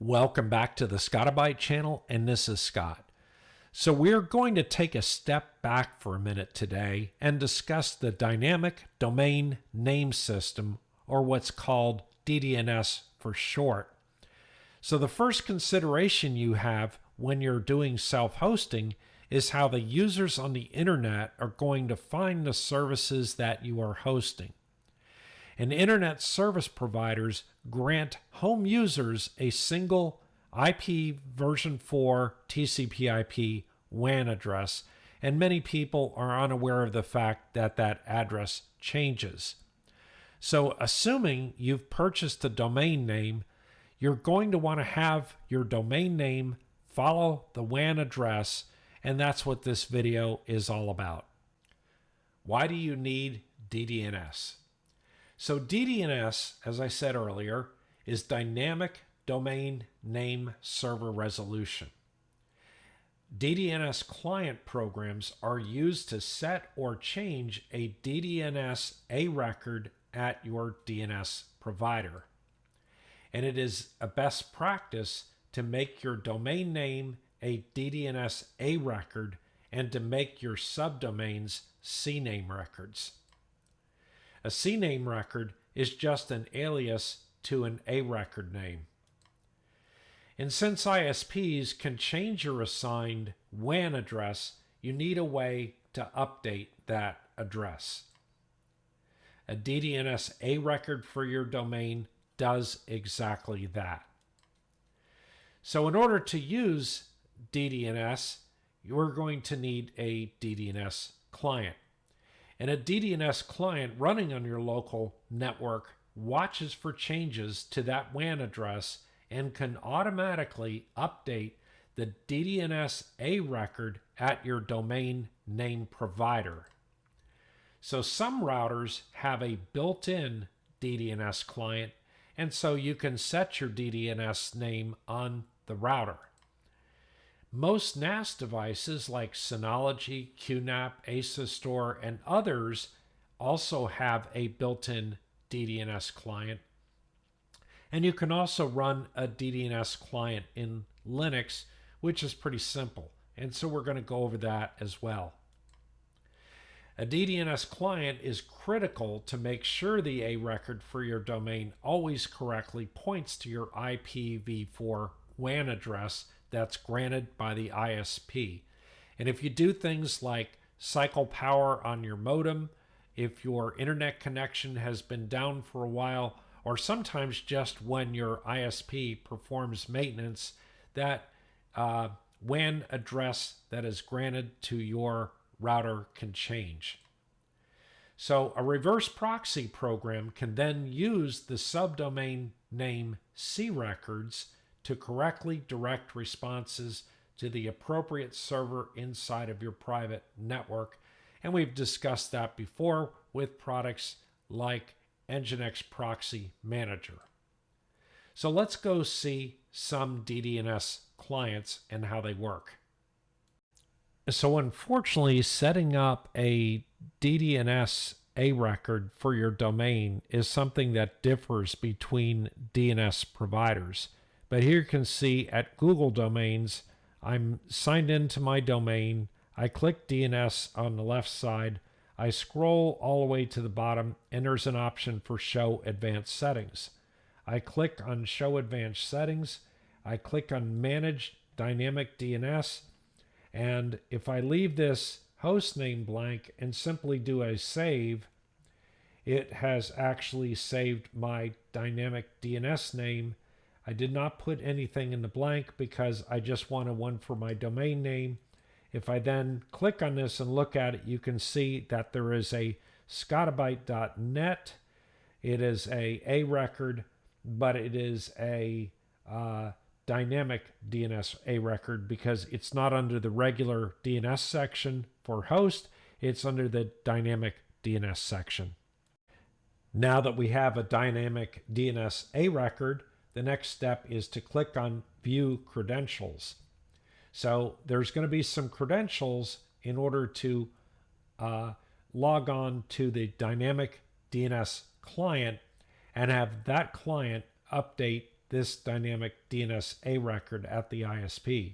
Welcome back to the Scotti-BYTE channel, and this is Scott. So we're going to take a step back for a minute today and discuss the Dynamic Domain Name System, or what's called DDNS for short. So the first consideration you have when you're doing self-hosting is how the users on the internet are going to find the services that you are hosting. And internet service providers grant home users a single IPv4 TCP IP WAN address, and many people are unaware of the fact that that address changes. So assuming you've purchased a domain name, you're going to want to have your domain name follow the WAN address, and that's what this video is all about. Why do you need DDNS? So DDNS, as I said earlier, is Dynamic Domain Name Server Resolution. DDNS client programs are used to set or change a DDNS A record at your DNS provider. And it is a best practice to make your domain name a DDNS A record and to make your subdomains CNAME records. A CNAME record is just an alias to an A record name. And since ISPs can change your assigned WAN address, you need a way to update that address. A DDNS A record for your domain does exactly that. So in order to use DDNS, you're going to need a DDNS client. And a DDNS client running on your local network watches for changes to that WAN address and can automatically update the DDNS A record at your domain name provider. So some routers have a built-in DDNS client, and so you can set your DDNS name on the router. Most NAS devices like Synology, QNAP, Asus, and others also have a built-in DDNS client. And you can also run a DDNS client in Linux, which is pretty simple. And so we're going to go over that as well. A DDNS client is critical to make sure the A record for your domain always correctly points to your IPv4 WAN address that's granted by the ISP. And if you do things like cycle power on your modem, if your internet connection has been down for a while, or sometimes just when your ISP performs maintenance, that WAN address that is granted to your router can change. So a reverse proxy program can then use the subdomain name C records to correctly direct responses to the appropriate server inside of your private network. And we've discussed that before with products like Nginx Proxy Manager. So let's go see some DDNS clients and how they work. So unfortunately, setting up a DDNS A record for your domain is something that differs between DNS providers. But here you can see at Google Domains, I'm signed into my domain. I click DNS on the left side. I scroll all the way to the bottom, and there's an option for Show Advanced Settings. I click on Show Advanced Settings. I click on Manage Dynamic DNS. And if I leave this host name blank and simply do a save, it has actually saved my dynamic DNS name. I did not put anything in the blank because I just wanted one for my domain name. If I then click on this and look at it, you can see that there is a Scotti-BYTE.net. It is a record, but it is a dynamic DNS A record because it's not under the regular DNS section for host. It's under the dynamic DNS section. Now that we have a dynamic DNS A record, the next step is to click on View Credentials. So there's going to be some credentials in order to log on to the dynamic DNS client and have that client update this dynamic DNS A record at the ISP.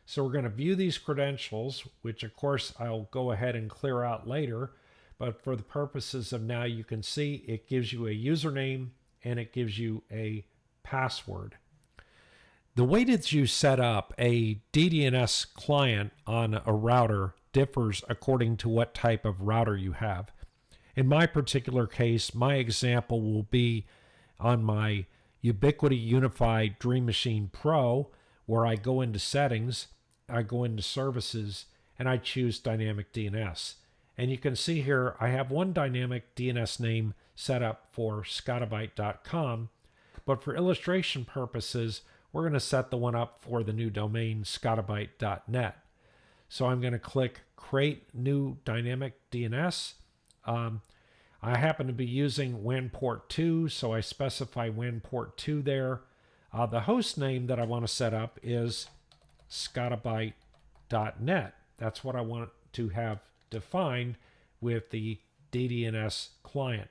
So we're going to view these credentials, which of course I'll go ahead and clear out later, but for the purposes of now, you can see it gives you a username and it gives you a password. The way that you set up a DDNS client on a router differs according to what type of router you have. In my particular case, my example will be on my Ubiquiti Unified Dream Machine Pro, where I go into settings, I go into services, and I choose dynamic DNS. And you can see here, I have one dynamic DNS name set up for Scotti-BYTE.com, but for illustration purposes, we're going to set the one up for the new domain Scotti-BYTE.net. So I'm going to click Create New Dynamic DNS. I happen to be using WAN port 2, so I specify WAN port 2 there. The host name that I want to set up is Scotti-BYTE.net. That's what I want to have defined with the DDNS client.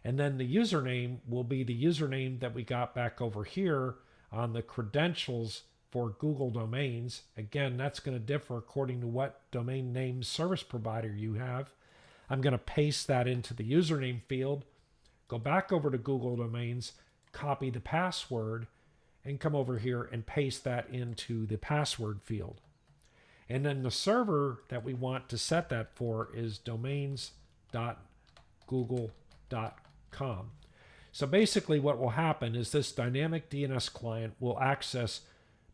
And then the username will be the username that we got back over here on the credentials for Google domains. Again, that's going to differ according to what domain name service provider you have. I'm going to paste that into the username field, go back over to Google domains, copy the password, and come over here and paste that into the password field. And then the server that we want to set that for is domains.google.com. So basically what will happen is this dynamic DNS client will access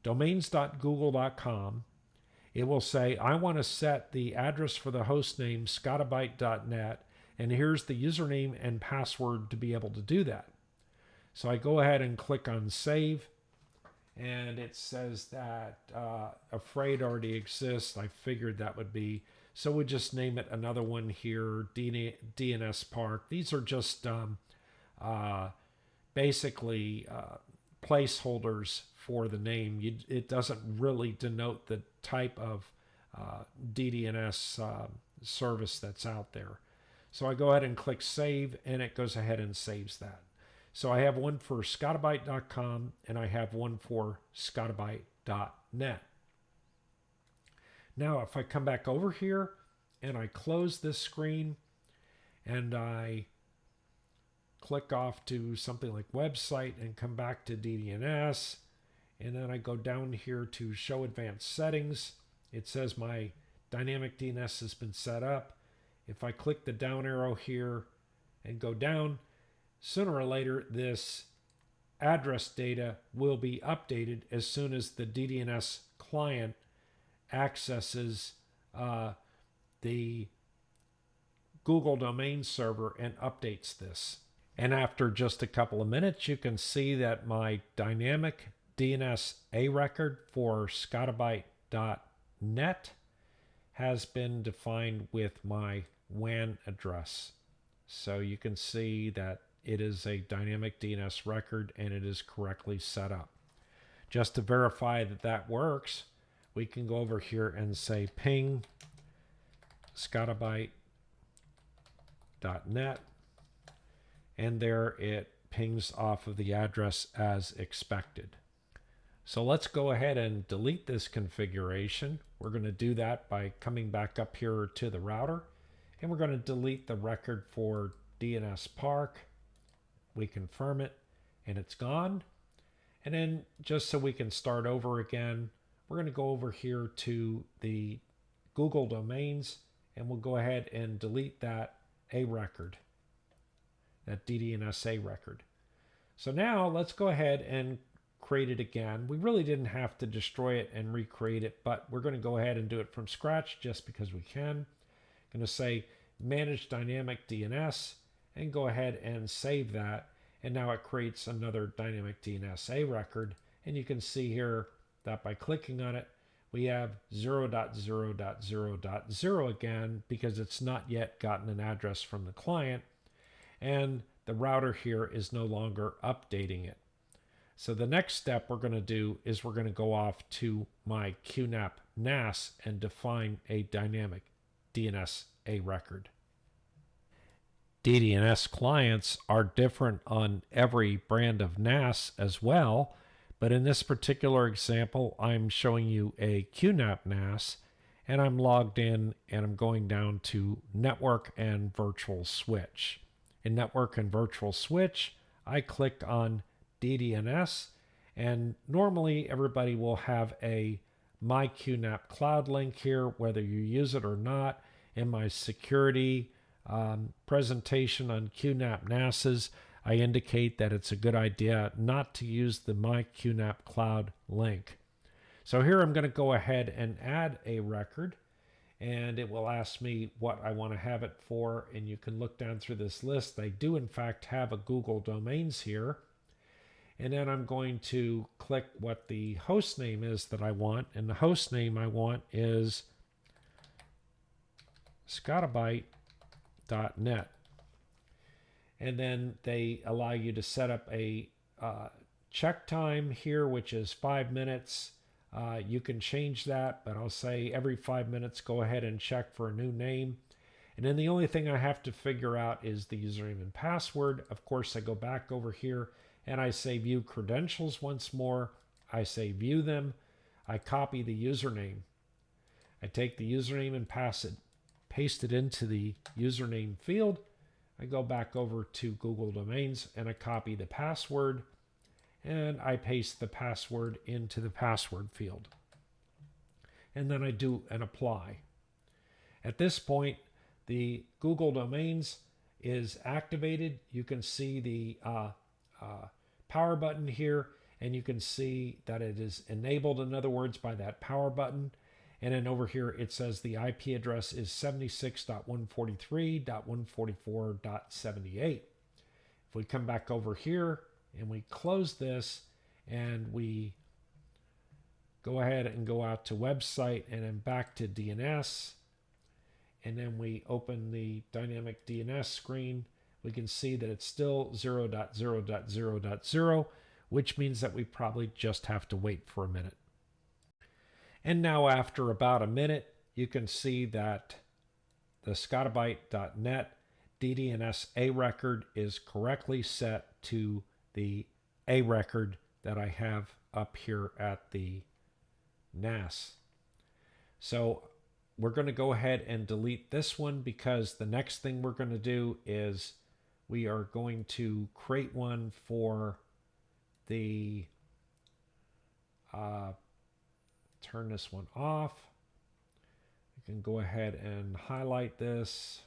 domains.google.com. It will say, I want to set the address for the host name Scotti-BYTE.net, and here's the username and password to be able to do that. So I go ahead and click on Save, and it says that afraid already exists. I figured that would be, so we just name it another one here, DNS Park. These are just basically placeholders for the name. It doesn't really denote the type of DDNS service that's out there. So I go ahead and click Save, and it goes ahead and saves that. So I have one for Scotti-BYTE.com, and I have one for Scotti-BYTE.net. Now, if I come back over here and I close this screen and I click off to something like website and come back to DDNS, and then I go down here to show advanced settings, it says my dynamic DNS has been set up. If I click the down arrow here and go down, sooner or later this address data will be updated as soon as the DDNS client accesses the Google domain server and updates this. And after just a couple of minutes, you can see that my dynamic DNS A record for Scotti-BYTE.net has been defined with my WAN address. So you can see that it is a dynamic DNS record and it is correctly set up. Just to verify that that works, we can go over here and say ping Scotti-BYTE.net, and there it pings off of the address as expected. So let's go ahead and delete this configuration. We're going to do that by coming back up here to the router, and we're going to delete the record for DNS Park. We confirm it, and it's gone. And then just so we can start over again, we're going to go over here to the Google domains, and we'll go ahead and delete that A record, that DDNS A record. So now let's go ahead and create it again. We really didn't have to destroy it and recreate it, but we're going to go ahead and do it from scratch just because we can. I'm going to say manage dynamic DNS and go ahead and save that. And now it creates another dynamic DNS A record. And you can see here that by clicking on it, we have 0.0.0.0 again because it's not yet gotten an address from the client. And the router here is no longer updating it. So the next step we're going to do is we're going to go off to my QNAP NAS and define a dynamic DNS A record. DDNS clients are different on every brand of NAS as well, but in this particular example, I'm showing you a QNAP NAS, and I'm logged in and I'm going down to Network and Virtual Switch. In Network and Virtual Switch, I click on DDNS, and normally everybody will have a My QNAP Cloud link here, whether you use it or not. In my security presentation on QNAP NASs, I indicate that it's a good idea not to use the My QNAP Cloud link. So here I'm going to go ahead and add a record, and it will ask me what I want to have it for, and you can look down through this list. They do in fact have a Google Domains here, and then I'm going to click what the host name is that I want, and the host name I want is Scotti-BYTE.net. And then they allow you to set up a check time here, which is 5 minutes. You can change that, but I'll say every 5 minutes go ahead and check for a new name. And then the only thing I have to figure out is the username and password. Of course, I go back over here and I say view credentials once more. I say view them. I copy the username. I take the username and paste it into the username field. I go back over to Google Domains and I copy the password, and I paste the password into the password field. And then I do an apply. At this point, the Google Domains is activated. You can see the power button here, and you can see that it is enabled, in other words, by that power button. And then over here, it says the IP address is 76.143.144.78. If we come back over here and we close this and we go ahead and go out to website and then back to DNS, and then we open the dynamic DNS screen, we can see that it's still 0.0.0.0, which means that we probably just have to wait for a minute. And now after about a minute, you can see that the Scotti-BYTE.net DDNS A record is correctly set to the A record that I have up here at the NAS. So we're going to go ahead and delete this one, because the next thing we're going to do is we are going to create one for the turn this one off. You can go ahead and highlight this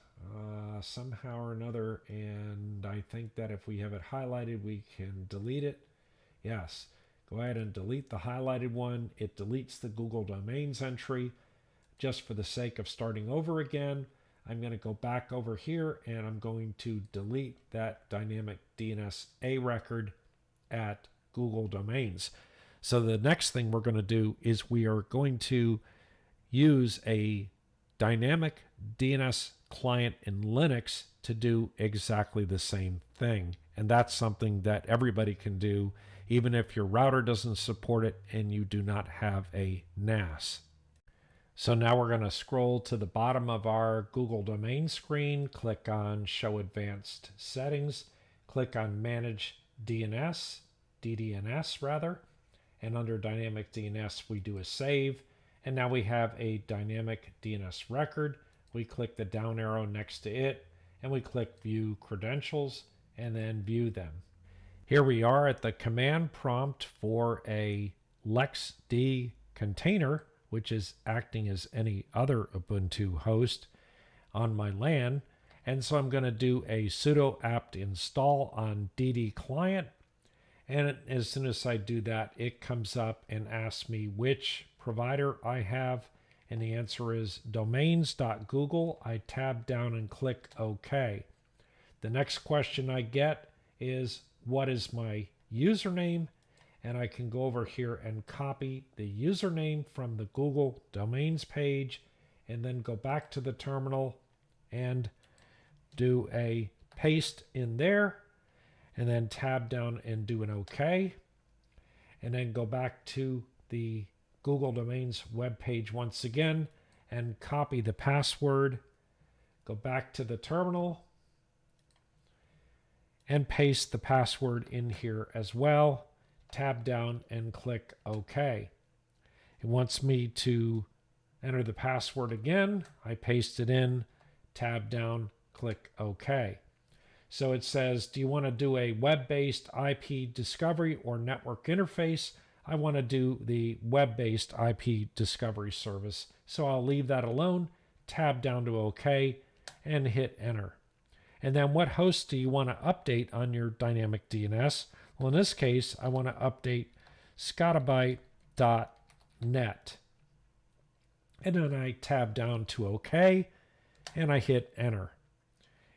somehow or another, and I think that if we have it highlighted, we can delete it. Yes, go ahead and delete the highlighted one. It deletes the Google Domains entry. Just for the sake of starting over again, I'm going to go back over here and I'm going to delete that dynamic DNS A record at Google Domains. So the next thing we're going to do is we are going to use a dynamic DNS client in Linux to do exactly the same thing. And that's something that everybody can do, even if your router doesn't support it and you do not have a NAS. So now we're going to scroll to the bottom of our Google Domain screen, click on Show Advanced Settings, click on Manage DNS, DDNS rather, and under Dynamic DNS we do a save, and now we have a Dynamic DNS record. We click the down arrow next to it, and we click View Credentials, and then view them. Here we are at the command prompt for a LXD container, which is acting as any other Ubuntu host on my LAN. And so I'm going to do a sudo apt install on DD client. And as soon as I do that, it comes up and asks me which provider I have. And the answer is domains.google. I tab down and click OK. The next question I get is, what is my username? And I can go over here and copy the username from the Google Domains page, and then go back to the terminal and do a paste in there, and then tab down and do an OK, and then go back to the Google Domains web page once again and copy the password, go back to the terminal, and paste the password in here as well. Tab down and click OK. It wants me to enter the password again. I paste it in, tab down, click OK. So it says, do you want to do a web-based IP discovery or network interface? I want to do the web-based IP discovery service. So I'll leave that alone, tab down to OK, and hit enter. And then what host do you want to update on your dynamic DNS? Well, in this case, I want to update Scotti-BYTE.net. And then I tab down to OK, and I hit enter.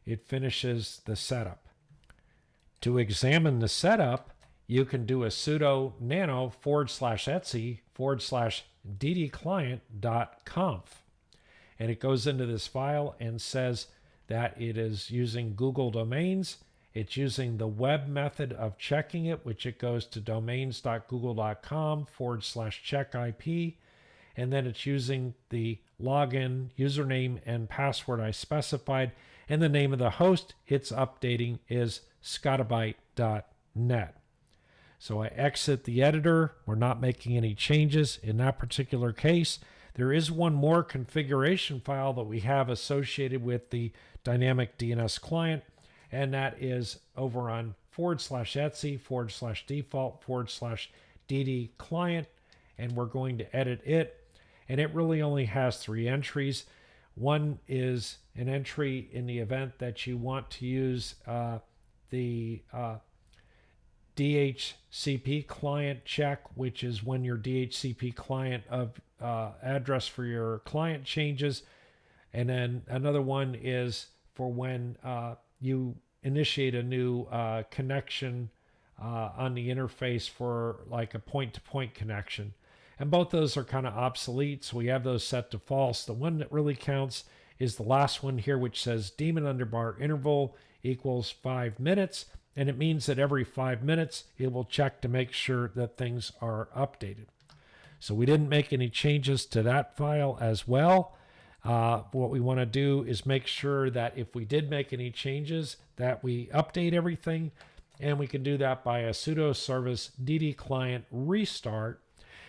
It finishes the setup. To examine the setup, you can do a sudo nano /etc/ddclient.conf. And it goes into this file and says that it is using Google domains. It's using the web method of checking it, which it goes to domains.google.com/check IP. And then it's using the login, username, and password I specified. And the name of the host it's updating is Scotti-BYTE.net. So I exit the editor. We're not making any changes in that particular case. There is one more configuration file that we have associated with the dynamic DNS client, and that is over on /etc/default/dd client, and we're going to edit it. And it really only has 3 entries. One is an entry in the event that you want to use the DHCP client check, which is when your DHCP client of address for your client changes. And then another one is for when you initiate a new connection on the interface for like a point-to-point connection. And both those are kind of obsolete, so we have those set to false. The one that really counts is the last one here, which says daemon underbar interval equals 5 minutes. And it means that every 5 minutes, it will check to make sure that things are updated. So we didn't make any changes to that file as well. What we want to do is make sure that if we did make any changes, that we update everything. And we can do that by a sudo service dd client restart.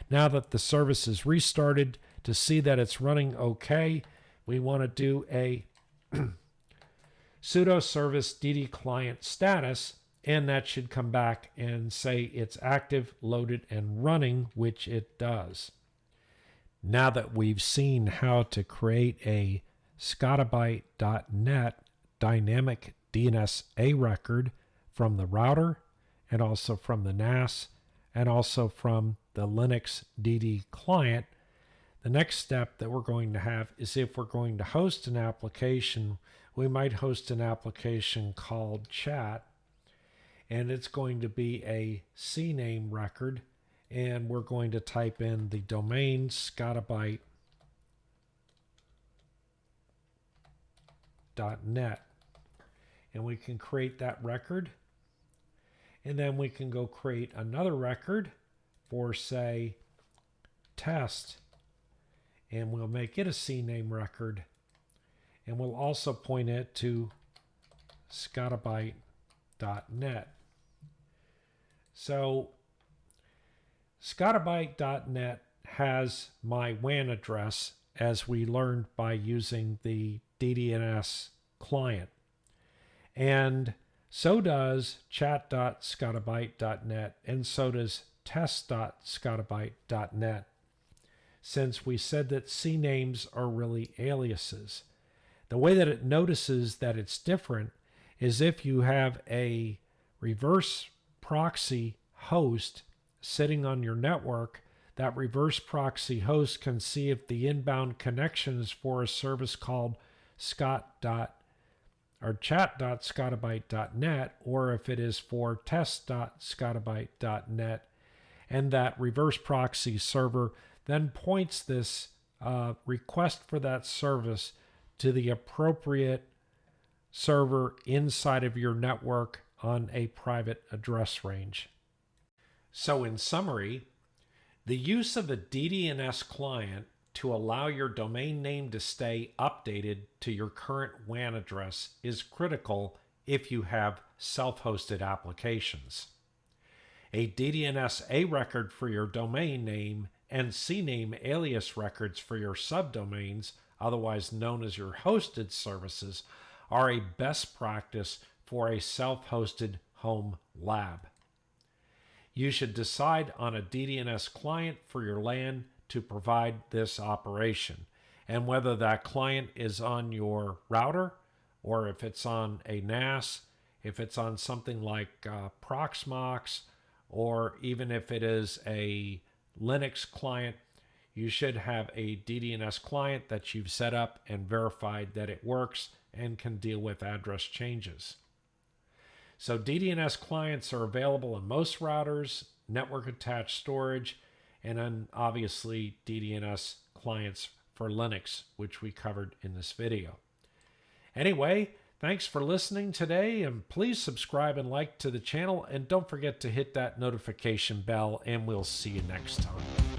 Now that the service is restarted, to see that it's running okay, we want to do a sudo service dd client status, and that should come back and say it's active, loaded, and running, which it does. Now that we've seen how to create a Scotti-BYTE.net dynamic DNS A record from the router and also from the NAS and also from the Linux DD client, the next step that we're going to have is if we're going to host an application, we might host an application called chat, and it's going to be a CNAME record, and we're going to type in the domain Scotti-BYTE.net, and we can create that record, and then we can go create another record for, say, test, and we'll make it a CNAME record, and we'll also point it to Scotti-BYTE.net. So Scotti-BYTE.net has my WAN address, as we learned by using the DDNS client. And so does chat.scotti-byte.net, and so does test.scotti-byte.net, since we said that CNAMEs are really aliases. The way that it notices that it's different is if you have a reverse proxy host sitting on your network, that reverse proxy host can see if the inbound connection is for a service called chat.scotti-byte.net, or if it is for test.scotti-byte.net, and that reverse proxy server then points this request for that service to the appropriate server inside of your network on a private address range. So in summary, the use of a DDNS client to allow your domain name to stay updated to your current WAN address is critical if you have self-hosted applications. A DDNS A record for your domain name and CNAME alias records for your subdomains, otherwise known as your hosted services, are a best practice for a self-hosted home lab. You should decide on a DDNS client for your LAN to provide this operation, and whether that client is on your router or if it's on a NAS, if it's on something like Proxmox, or even if it is a Linux client, you should have a DDNS client that you've set up and verified that it works and can deal with address changes. So DDNS clients are available in most routers, network attached storage, and then obviously DDNS clients for Linux, which we covered in this video. Anyway, thanks for listening today, and please subscribe and like to the channel, and don't forget to hit that notification bell, and we'll see you next time.